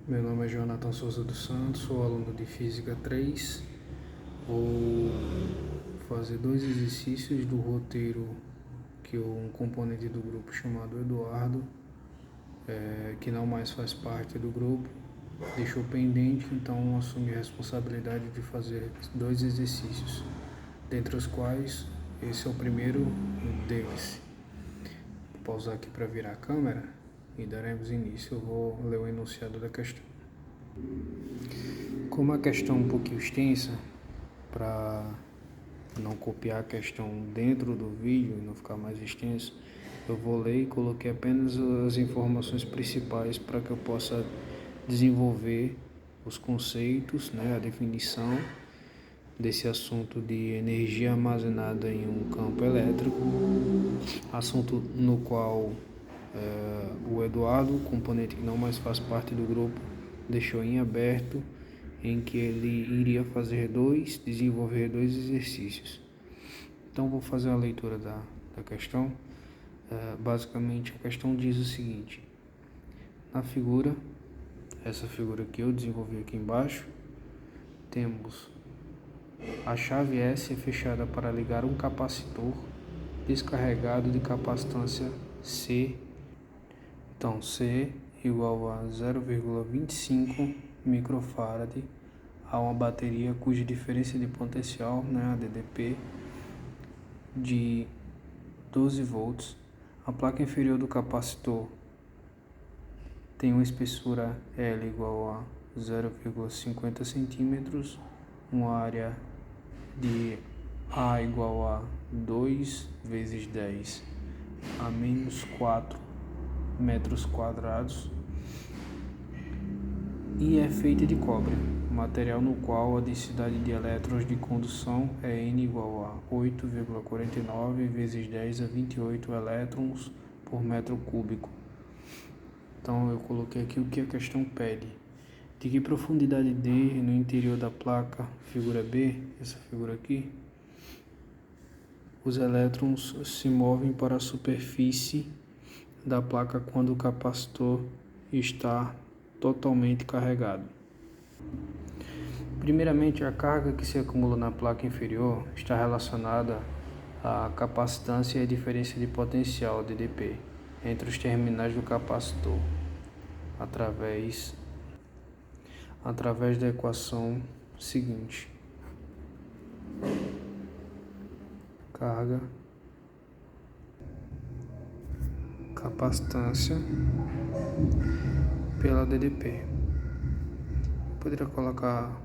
Meu nome é Jonathan Souza dos Santos, sou aluno de Física 3. Vou fazer 2 exercícios do roteiro que um componente do grupo chamado Eduardo, que não mais faz parte do grupo, deixou pendente, então assumi a responsabilidade de fazer 2 exercícios, dentre os quais esse é o primeiro deles. Vou pausar aqui para virar a câmera e daremos início. Eu vou ler o enunciado da questão. Como a questão é um pouquinho extensa, para não copiar a questão dentro do vídeo e não ficar mais extenso, eu vou ler e coloquei apenas as informações principais para que eu possa desenvolver os conceitos, a definição desse assunto de energia armazenada em um campo elétrico, assunto no qual o Eduardo, componente que não mais faz parte do grupo, deixou em aberto, em que ele iria desenvolver 2 exercícios. Então vou fazer a leitura da questão. Basicamente a questão diz o seguinte: na figura, essa figura que eu desenvolvi aqui embaixo, temos a chave S fechada para ligar um capacitor descarregado de capacitância C. Então C igual a 0,25 microfarad a uma bateria cuja diferença de potencial, a DDP, de 12 volts. A placa inferior do capacitor tem uma espessura L igual a 0,50 centímetros, uma área de A igual a 2 vezes 10 a menos 4 metros quadrados e é feita de cobre, material no qual a densidade de elétrons de condução é N igual a 8,49 vezes 10 a 28 elétrons por metro cúbico. Então eu coloquei aqui o que a questão pede. De que profundidade D no interior da placa, figura B, essa figura aqui, os elétrons se movem para a superfície da placa quando o capacitor está totalmente carregado. Primeiramente, a carga que se acumula na placa inferior está relacionada à capacitância e à diferença de potencial, DDP, entre os terminais do capacitor, através da equação seguinte: carga, capacitância pela DDP. Poderia colocar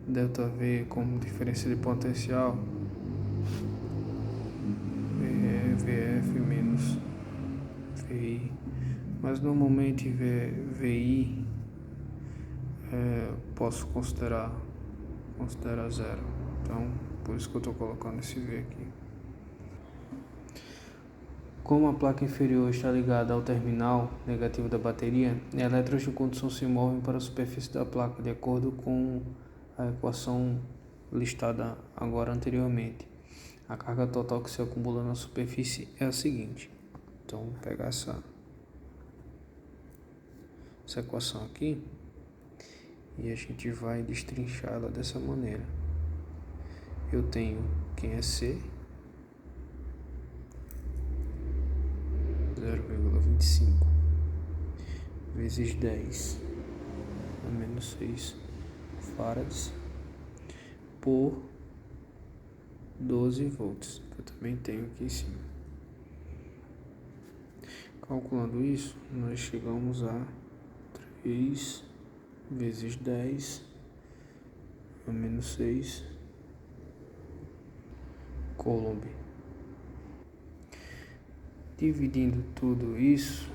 ΔV como diferença de potencial, VF menos VI, mas normalmente VI posso considerar zero, então por isso que eu estou colocando esse V aqui. Como a placa inferior está ligada ao terminal negativo da bateria, elétrons de condução se movem para a superfície da placa de acordo com a equação listada agora anteriormente. A carga total que se acumula na superfície é a seguinte. Então, vou pegar essa equação aqui e a gente vai destrinchá-la dessa maneira. Eu tenho quem é C, 0,25 vezes 10 a menos 6 farads por 12 volts, que eu também tenho aqui em cima. Calculando isso, nós chegamos a 3 vezes 10 a menos 6 coulomb. Dividindo tudo isso,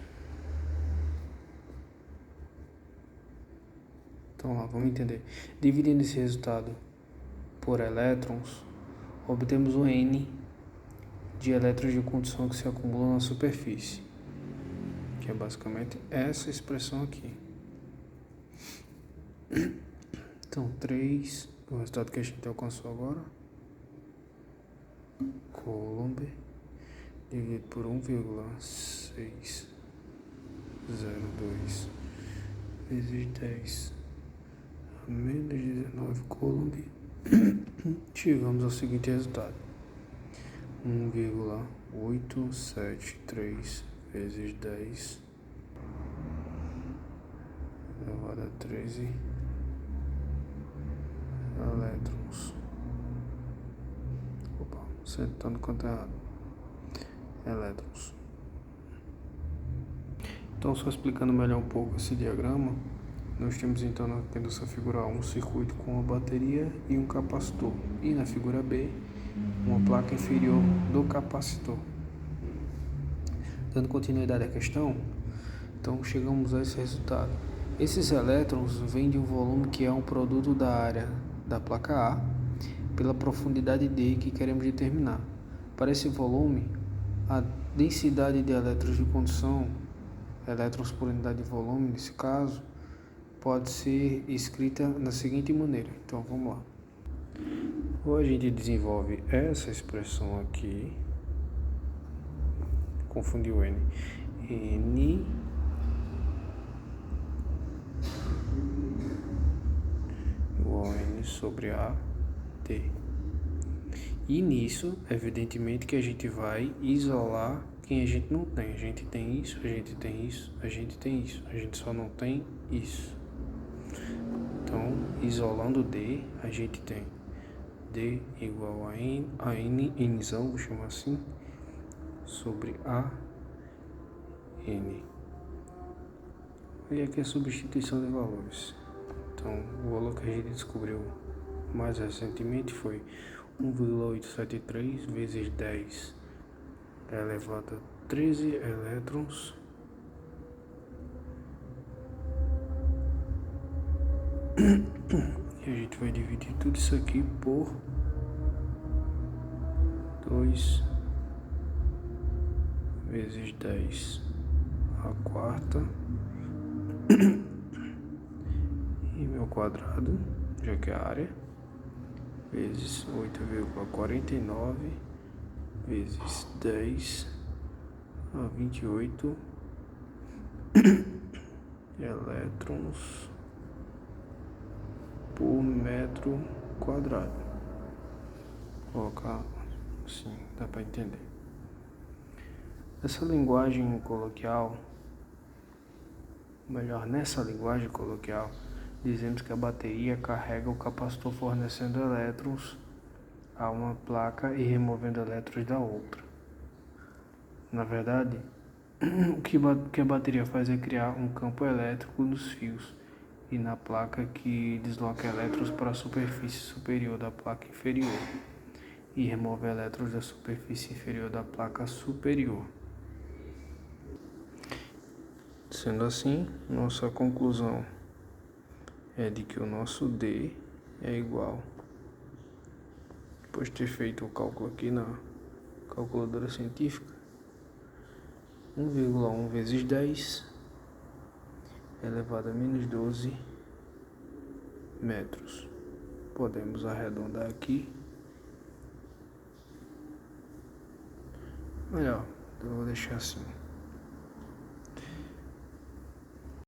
então lá, vamos entender. Dividindo esse resultado por elétrons, obtemos o N de elétrons de condução que se acumulam na superfície, que é basicamente essa expressão aqui. Então, 3, o resultado que a gente alcançou agora, coulomb, dividido por 1,602 vezes 10 a menos 19 coulomb. Chegamos ao seguinte resultado: 1,873 vezes 10 elevado a 13 elétrons. Opa, sentando quanto é errado. Elétrons. Então, só explicando melhor um pouco esse diagrama, nós temos então nessa figura A um circuito com uma bateria e um capacitor, e na figura B uma placa inferior do capacitor. Dando continuidade à questão, então chegamos a esse resultado. Esses elétrons vêm de um volume que é um produto da área da placa A pela profundidade D que queremos determinar. Para esse volume, a densidade de elétrons de condução, elétrons por unidade de volume nesse caso, pode ser escrita da seguinte maneira. Então vamos lá. Ou a gente desenvolve essa expressão aqui, confundiu N, N igual a N sobre A T. E nisso, evidentemente que a gente vai isolar quem a gente não tem. A gente tem isso, a gente tem isso, a gente tem isso. A gente só não tem isso. Então, isolando D, a gente tem D igual a N, Nzão, vou chamar assim, sobre A, N. E aqui é a substituição de valores. Então, o valor que a gente descobriu mais recentemente foi 1,873 vezes 10 elevado a 13 elétrons e a gente vai dividir tudo isso aqui por 2 vezes 10 a quarta e meu quadrado, já que é a área, vezes 8,49 vezes 10 a 28 elétrons por metro quadrado. Vou colocar assim, dá para entender. Essa linguagem coloquial, melhor, nessa linguagem coloquial, dizemos que a bateria carrega o capacitor fornecendo elétrons a uma placa e removendo elétrons da outra. Na verdade, o que a bateria faz é criar um campo elétrico nos fios e na placa que desloca elétrons para a superfície superior da placa inferior e remove elétrons da superfície inferior da placa superior. Sendo assim, nossa conclusão é de que o nosso D é igual, depois de ter feito o cálculo aqui na calculadora científica, 1,1 vezes 10 elevado a menos 12 metros. Podemos arredondar aqui. Melhor, eu vou deixar assim.